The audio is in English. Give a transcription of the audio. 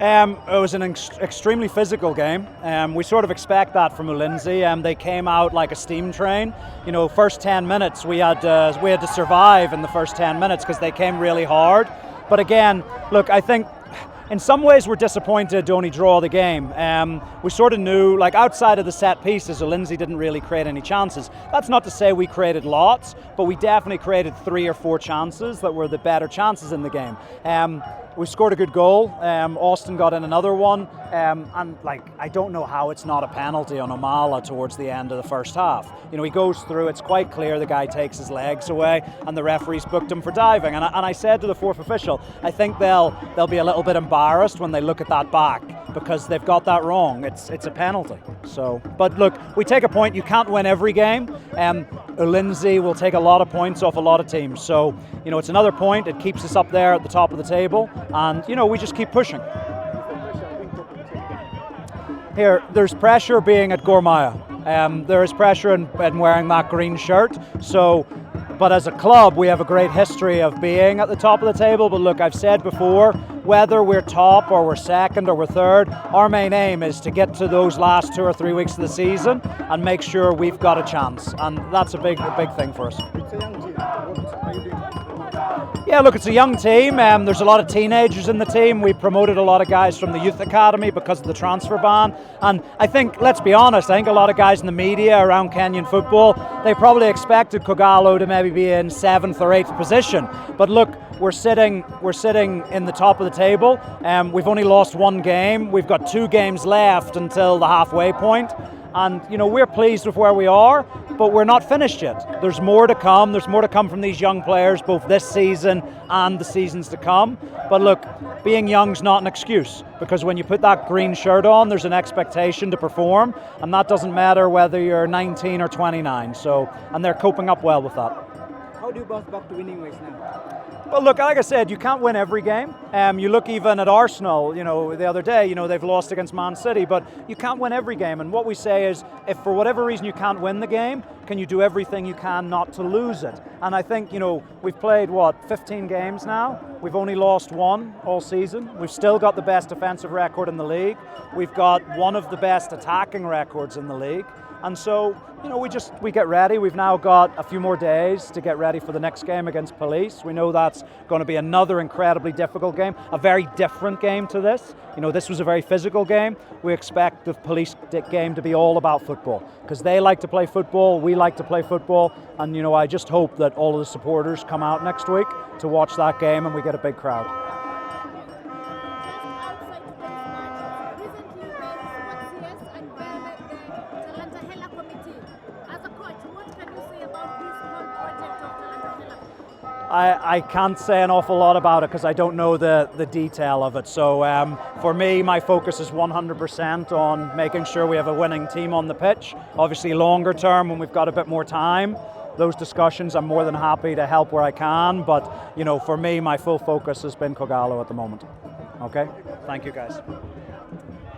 It was an extremely physical game. We sort of expect that from Ulinzi. They came out like a steam train. You know, first 10 minutes we had to survive in the first 10 minutes because they came really hard. But again, look, I think in some ways we're disappointed to only draw the game. We sort of knew, like outside of the set pieces, Ulinzi didn't really create any chances. That's not to say we created lots, but we definitely created 3 or 4 chances that were the better chances in the game. We scored a good goal. Austin got in another one, and like I don't know how it's not a penalty on Omala towards the end of the first half. You know, he goes through. It's quite clear the guy takes his legs away, and the referee's booked him for diving. And I said to the fourth official, I think they'll be a little bit embarrassed when they look at that back because they've got that wrong. It's a penalty. So, but look, we take a point. You can't win every game. Ulinzi will take a lot of points off a lot of teams. So, you know, it's another point. It keeps us up there at the top of the table. And, you know, we just keep pushing. Here, there's pressure being at Gor Mahia. There is pressure in wearing that green shirt. So, but as a club, we have a great history of being at the top of the table. But look, I've said before, whether we're top or we're second or we're third, our main aim is to get to those last 2 or 3 weeks of the season and make sure we've got a chance. And that's a big thing for us. It's a young team. What are you doing? Yeah, look, it's a young team. There's a lot of teenagers in the team. We promoted a lot of guys from the youth academy because of the transfer ban. And I think, let's be honest, I think a lot of guys in the media around Kenyan football, they probably expected Kogalo to maybe be in 7th or 8th position. But look, we're sitting in the top of the table. We've only lost 1 game. We've got 2 games left until the halfway point. And, you know, we're pleased with where we are, but we're not finished yet. There's more to come. There's more to come from these young players, both this season and the seasons to come. But look, being young's not an excuse, because when you put that green shirt on, there's an expectation to perform, and that doesn't matter whether you're 19 or 29. So, and they're coping up well with that. How do you bounce back to winning ways now? Well, look, like I said, you can't win every game. You look even at Arsenal, you know, the other day, you know, they've lost against Man City, but you can't win every game. And what we say is, if for whatever reason you can't win the game, can you do everything you can not to lose it? And I think, you know, we've played, 15 games now? We've only lost 1 all season. We've still got the best defensive record in the league. We've got one of the best attacking records in the league. And so, you know, we get ready. We've now got a few more days to get ready for the next game against Police. We know that's going to be another incredibly difficult game, a very different game to this. You know, this was a very physical game. We expect the Police game to be all about football, because they like to play football, we like to play football, and, you know, I just hope that all of the supporters come out next week to watch that game and we get a big crowd. I can't say an awful lot about it because I don't know the detail of it. So for me, my focus is 100% on making sure we have a winning team on the pitch. Obviously, longer term, when we've got a bit more time, those discussions, I'm more than happy to help where I can. But, you know, for me, my full focus has been Kogalo at the moment. Okay? Thank you, guys.